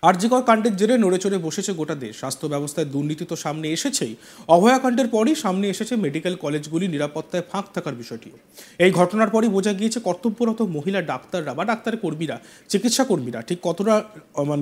আরজিকর কাণ্ডের জেরে নড়েচড়ে বসেছে গোটা দেশ। স্বাস্থ্য ব্যবস্থায় দুর্নীতি তো সামনে এসেছেই, অভয়াকাণ্ডের পরই সামনে এসেছে মেডিকেল কলেজগুলি নিরাপত্তায় ফাঁক থাকার বিষয়টিও। এই ঘটনার পরই বোঝা গিয়েছে কর্তব্যরত মহিলা ডাক্তাররা বা ডাক্তারের কর্মীরা, চিকিৎসা কর্মীরা ঠিক কতটা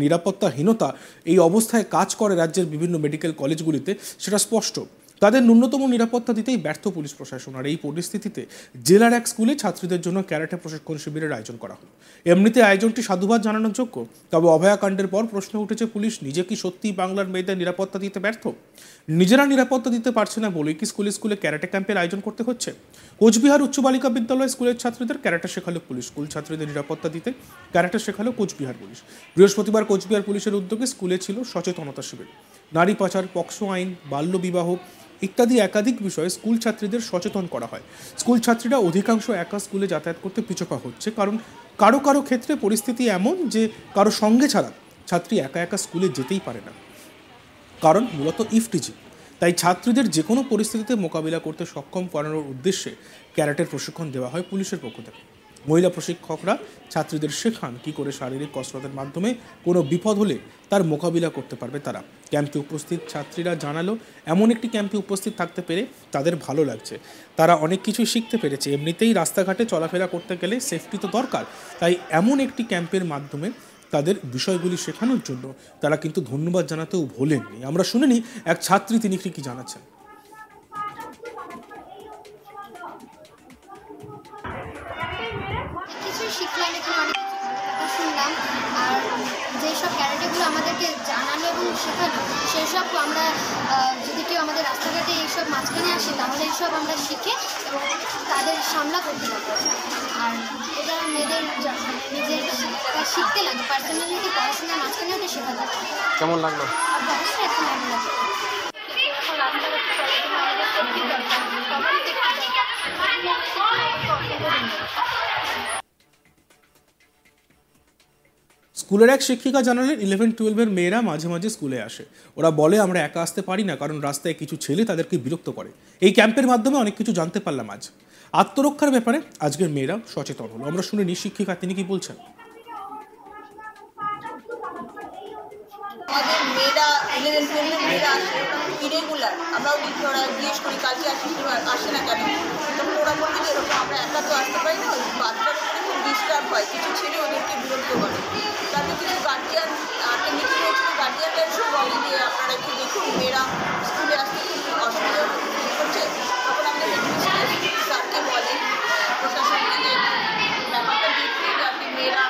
নিরাপত্তাহীনতা এই অবস্থায় কাজ করে রাজ্যের বিভিন্ন মেডিকেল কলেজগুলিতে সেটা স্পষ্ট। তাদের ন্যূনতম নিরাপত্তা দিতেই ব্যর্থ পুলিশ প্রশাসন। আর এই পরিস্থিতিতে জেলার এক স্কুলে ছাত্রীদের জন্য ক্যারাটে প্রশিক্ষণ শিবিরের আয়োজন করা হলো। এমনিতে আয়োজনটি সাধুবাদ জানানোর যোগ্য, তবে অভয়াকাণ্ডের পর প্রশ্ন উঠেছে, পুলিশ নিজে কি সত্যি বাংলার মেয়েদের নিরাপত্তা দিতে ব্যর্থ? নিজেরা নিরাপত্তা দিতে পারছে না বলেই কি স্কুলে স্কুলে ক্যারাটে ক্যাম্পের আয়োজন করতে হচ্ছে? কোচবিহার উচ্চ বালিকা বিদ্যালয় স্কুলের ছাত্রীদের ক্যারাটে শেখালো পুলিশ। স্কুল ছাত্রীদের নিরাপত্তা দিতে ক্যারাটে শেখালো কোচবিহার পুলিশ। বৃহস্পতিবার কোচবিহার পুলিশের উদ্যোগে স্কুলে ছিল সচেতনতা শিবির। নারী পাচার, পক্সো আইন, বাল্যবিবাহ ইত্যাদি একাধিক বিষয়ে স্কুল ছাত্রীদের সচেতন করা হয়। স্কুল ছাত্রীরা অধিকাংশ একা স্কুলে যাতায়াত করতে পিছপা হচ্ছে, কারণ কারো কারো ক্ষেত্রে পরিস্থিতি এমন যে কারো সঙ্গে ছাড়া ছাত্রী একা একা স্কুলে যেতেই পারে না, কারণ মূলত ইফটিজিং। তাই ছাত্রীদের যে কোনো পরিস্থিতিতে মোকাবিলা করতে সক্ষম করানোর উদ্দেশ্যে ক্যারাটের প্রশিক্ষণ দেওয়া হয় পুলিশের পক্ষ থেকে। মহিলা প্রশিক্ষকরা ছাত্রীদের শেখান কী করে শারীরিক কসরতের মাধ্যমে কোনো বিপদ হলে তার মোকাবিলা করতে পারবে তারা। ক্যাম্পে উপস্থিত ছাত্রীরা জানালো, এমন একটি ক্যাম্পে উপস্থিত থাকতে পেরে তাদের ভালো লাগছে। তারা অনেক কিছুই শিখতে পেরেছে। এমনিতেই রাস্তাঘাটে চলাফেরা করতে গেলে সেফটি তো দরকার, তাই এমন একটি ক্যাম্পের মাধ্যমে তাদের বিষয়গুলি শেখানোর জন্য তারা কিন্তু ধন্যবাদ জানাতেও ভোলেননি। আমরা শুনে নিই এক ছাত্রী, তিনি কি জানাচ্ছেন। শিখলাম, এখানে অনেক কিছু শুনলাম। আর যেসব ক্যারাটেগুলো আমাদেরকে জানানো এবং শেখানো, সেসব আমরা যদি কেউ আমাদের রাস্তাঘাটে এইসব মাঝখানে আসে, তাহলে এইসব আমরা শিখে এবং তাদের সামলা করতে পারবো। আর এটা মেয়েদের নিজের শিখতে লাগে, পার্সোনালিটি পড়াশোনার মাঝখানে ওটা শেখা লাগে। কেমন লাগলো? আর অবশ্যই এখন ভালো লাগলো। স্কুলের এক শিক্ষিকা জানালেন, 11-12 মেয়েরা মাঝে মাঝে স্কুলে আসে। ওরা বলে আমরা একা আসতে পারি না, কারণ রাস্তায় কিছু ছেলে তাদেরকে বিরক্ত করে। এই ক্যাম্পের মাধ্যমে অনেক কিছু জানতে পারলাম। আজ আত্মরক্ষার ব্যাপারে আজকের মেয়েরা সচেতন হলো। আমরা শুনে নিই শিক্ষিকা তিনি কি বলছেন। আমাদের মেয়েরা 11-12 মেয়েরা আসে, ইরেগুলার। আমরাও দেখি ওরা জিজ্ঞেস করি কালকে আসে না কেন, তখন ওরা বলবে যে এরকম আমরা একা তো আসতে পারি না, বাচ্চার উপরে খুব ডিস্টার্ব হয়, কিছু ছেলে ওদেরকে বিরক্ত করে। তাতে কিছু গার্জিয়ান একটা মিটিং হয়েছিল, গার্জিয়ানরা এসেও বলে যে আপনারা একটু দেখুন মেয়েরা স্কুলে আসতে খুব অসুবিধা হচ্ছে। তখন আমাদের হেডমিস্ট্রেস স্যারকে বলে, প্রশাসনকে, যে ব্যাপারটা দেখুন যাতে মেয়েরা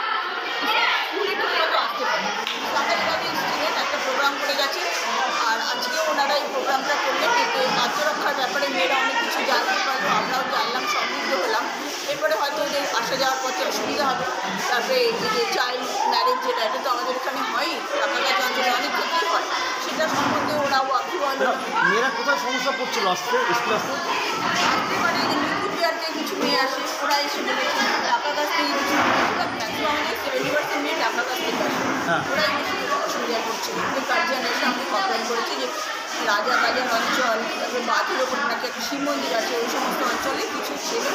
স্কুলে ঠিকমতো আসতে পারে। সরকারিভাবে স্টুডেন্ট একটা প্রোগ্রাম করে গেছে, আর আজকে ওনারা এই প্রোগ্রামটা করলে পেতে আত্মরক্ষার ব্যাপারে মেয়েরা অনেক কিছু জানতে পারলো, আমরাও জানলাম, সমৃদ্ধ হলাম। এরপরে হয়তো ওদের আসা যাওয়ার পথে অসুবিধা হবে। তারপরে এই যে চাইল্ড ম্যারেজ, যেটা এটা তো আমাদের এখানে হয়ই, রাখাঘাট অঞ্চলে অনেক ক্ষেত্রেই হয়, সেটা সম্বন্ধে ওরাও আগ্রহ। মেয়েরা কোথায় সমস্যা পড়ছিল আসতে স্কুলে আসতে? আসতে পারে নিউক্লিয়ারতে কিছু মেয়ে আসে, ওরা এসে বলেছে টাকা গাছ থেকে কিছু আমাদের 70% মেয়ে টাকা গাছ থেকে আসে, ওরাই বেশি অসুবিধা করছে। গার্জিয়ান এসে আমাকে কমপ্লেন করেছে যে রাজাবাজার অঞ্চল, তারপরে বাঁধের ওপর নাকি একটা শিব মন্দির আছে, ওই সমস্ত অঞ্চলে কিছু ছেলে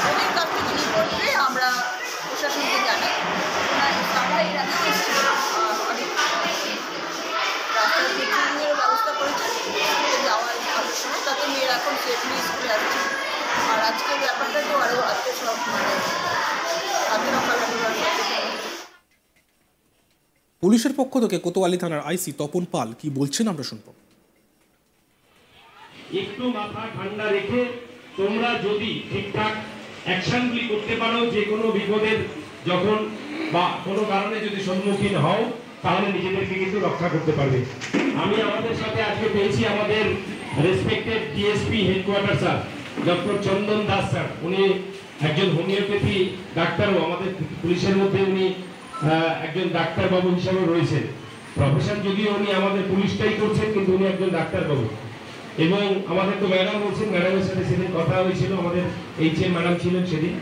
ওদের কাছ থেকে রিপোর্ট পেয়ে আমরা প্রশাসনকে জানাই। তারা এর আগে এসেছিল, অনেক রাস্তার পিছনের ব্যবস্থা করেছেন স্কুলে যাওয়ার আসার সময়, তাতে মেয়েরা এখন সেফলি স্কুলে আসছে। আর আজকের ব্যাপারটা তো আরও আজকে সব আত্মরক্ষার ব্যাপার। পুলিশের পক্ষ থেকে কোতোয়ালি থানার আইসি তপন পাল কি বলছেন আমরা শুনব। একটু মাথা ঠান্ডা রেখে তোমরা যদি ঠিকঠাক অ্যাকশনগুলি করতে পারো, যে কোনো বিপদের যখন বা কোনো কারণে যদি সম্মুখীন হও, তাহলে নিজেদেরকে কিন্তু রক্ষা করতে পারবে। আমি আমাদের সাথে আজকে পেয়েছি আমাদের respected DSP headquarter sir doctor Chandan Das sir. উনি একজন হোমিওপ্যাথি ডাক্তারও, আমাদের পুলিশের মধ্যে উনি একজন ডাক্তারবাবু হিসাবে রয়েছেন। প্রফেশন যদিও উনি আমাদের পুলিশটাই করছেন, কিন্তু উনি একজন ডাক্তারবাবু। এবং আমাদের তো ম্যাডাম বলছেন, ম্যাডামের সাথে সেদিন কথা হয়েছিল, আমাদের এইচএম ম্যাডাম ছিলেন সেদিন,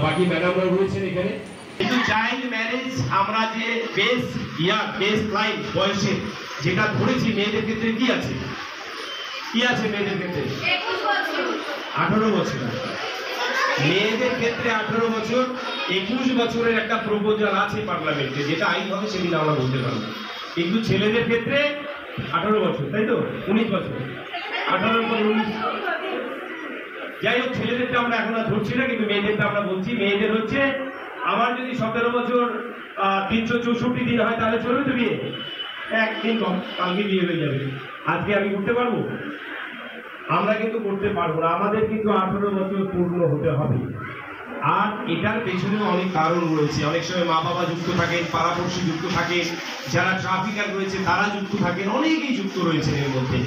বাকি ম্যাডামরাও রয়েছেন এখানে। কিন্তু চাইল্ড ম্যারেজ আমরা যে বেস লাইন বয়সে যেটা ধরেছি, মেয়েদের ক্ষেত্রে কি আছে, কি আছে মেয়েদের ক্ষেত্রে 18 বছর। মেয়েদের ক্ষেত্রে 18 বছর 21 বছরের একটা প্রপোজাল আছে পার্লামেন্টে, যেটা আইন হবে সেদিন আমরা বলতে পারবো। কিন্তু ছেলেদের ক্ষেত্রে 18 বছর, তাই তো? 19 বছর, 18 পর 19। যাই হোক, ছেলেদেরটা আমরা এখন আর ধরছি না, কিন্তু মেয়েদেরটা আমরা বলছি। মেয়েদের হচ্ছে, আমার যদি 17 বছর 364 দিন হয় তাহলে চলবে তো বিয়ে? একদিন কম, কালকে বিয়ে হয়ে যাবে। আজকে আমি করতে পারবো? আমরা কিন্তু করতে পারবো না। আমাদের কিন্তু 18 বছর পূর্ণ হতে হবে। আর এটার পেছনে অনেক কারণ রয়েছে। অনেক সময় মা বাবা যুক্ত থাকেন, পাড়াপড়শি যুক্ত থাকে, যারা ট্রাফিকার রয়েছে তারা যুক্ত থাকেন, অনেকেই যুক্ত রয়েছে এর মধ্যে।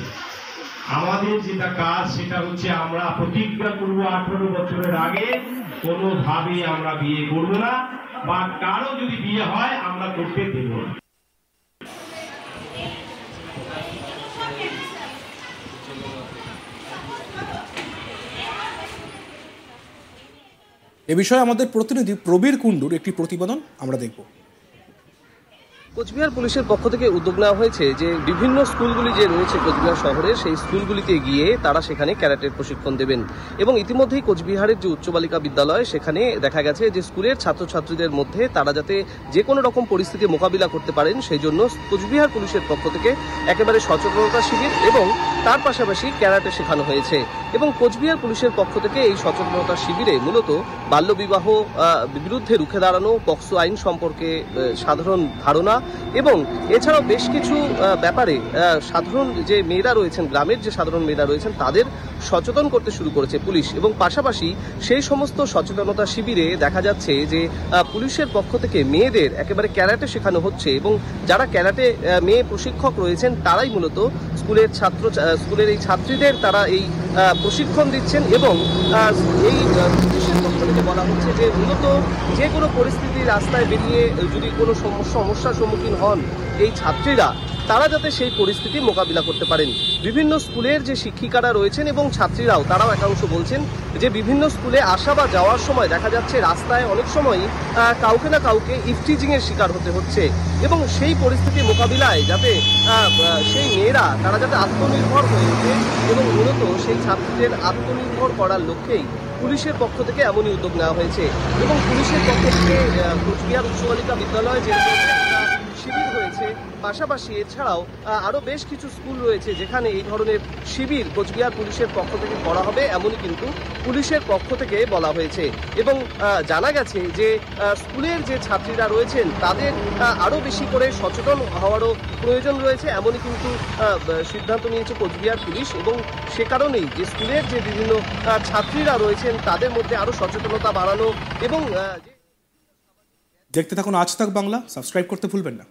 আমাদের যেটা কাজ সেটা হচ্ছে আমরা প্রতিজ্ঞা করবো 18 বছরের আগে কোনোভাবে আমরা বিয়ে করবো না, বা কারো যদি বিয়ে হয় আমরা করতে দেব না। এ বিষয়ে আমাদের প্রতিনিধি প্রবীর কুণ্ডুর একটি প্রতিবেদন আমরা দেখব। কোচবিহার পুলিশের পক্ষ থেকে উদ্যোগ নেওয়া হয়েছে যে বিভিন্ন স্কুলগুলি যে রয়েছে কোচবিহার শহরে, সেই স্কুলগুলিতে গিয়ে তারা সেখানে ক্যারাটের প্রশিক্ষণ দেবেন। এবং ইতিমধ্যেই কোচবিহারের যে উচ্চ বালিকা বিদ্যালয়, সেখানে দেখা গেছে যে স্কুলের ছাত্রছাত্রীদের মধ্যে তারা যাতে যে কোনো রকম পরিস্থিতি মোকাবিলা করতে পারেন, সেই জন্য কোচবিহার পুলিশের পক্ষ থেকে একেবারে সচেতনতা শিবির এবং তার পাশাপাশি ক্যারাটে শেখানো হয়েছে। এবং কোচবিহার পুলিশের পক্ষ থেকে এই সচেতনতা শিবিরে মূলত বাল্যবিবাহ বিরুদ্ধে রুখে দাঁড়ানো, পক্সো আইন সম্পর্কে সাধারণ ধারণা এবং এছাড়াও বেশ কিছু ব্যাপারে সাধারণ যে মেয়েরা রয়েছেন, গ্রামের যে সাধারণ মেয়েরা রয়েছেন, তাদের সচেতন করতে শুরু করেছে পুলিশ। এবং পাশাপাশি সেই সমস্ত সচেতনতা শিবিরে দেখা যাচ্ছে যে পুলিশের পক্ষ থেকে মেয়েদের একেবারে ক্যারাটে শেখানো হচ্ছে এবং যারা ক্যারাটে মেয়ে প্রশিক্ষক রয়েছেন তারাই মূলত স্কুলের এই ছাত্রীদের তারা এই প্রশিক্ষণ দিচ্ছেন। এবং এই পুলিশের পক্ষ থেকে বলা হচ্ছে যে মূলত যে কোনো পরিস্থিতি রাস্তায় বেরিয়ে যদি কোনো সমস্যার সম্মুখীন হন এই ছাত্রীরা, তারা যাতে সেই পরিস্থিতি মোকাবিলা করতে পারেন। বিভিন্ন স্কুলের যে শিক্ষিকারা রয়েছেন এবং ছাত্রীরাও তারাও একাংশ বলছেন যে বিভিন্ন স্কুলে আসা বা যাওয়ার সময় দেখা যাচ্ছে রাস্তায় অনেক সময় কাউকে না কাউকে ইফটিজিংয়ের শিকার হতে হচ্ছে এবং সেই পরিস্থিতি মোকাবিলায় যাতে সেই মেয়েরা তারা যাতে আত্মনির্ভর হয়ে ওঠে এবং মূলত সেই ছাত্রীদের আত্মনির্ভর করার লক্ষ্যেই পুলিশের পক্ষ থেকে এমনই উদ্যোগ নেওয়া হয়েছে। এবং পুলিশের পক্ষ থেকে কোচবিহার উচ্চ বালিকা বিদ্যালয় যে শিবির হয়েছে, পাশাপাশি এছাড়াও আরও বেশ কিছু স্কুল রয়েছে যেখানে এই ধরনের শিবির কোচবিহার পুলিশের পক্ষ থেকে করা হবে, এমনই কিন্তু পুলিশের পক্ষ থেকে বলা হয়েছে। এবং জানা গেছে যে স্কুলের যে ছাত্রীরা রয়েছেন তাদের আরও বেশি করে সচেতন হওয়ারও প্রয়োজন রয়েছে, এমনই কিন্তু সিদ্ধান্ত নিয়েছে কোচবিহার পুলিশ। এবং সে কারণেই যে স্কুলের যে বিভিন্ন ছাত্রীরা রয়েছেন তাদের মধ্যে আরও সচেতনতা বাড়ানো এবং দেখতে থাকুন আজ তাক বাংলা, সাবস্ক্রাইব করতে ভুলবেন না।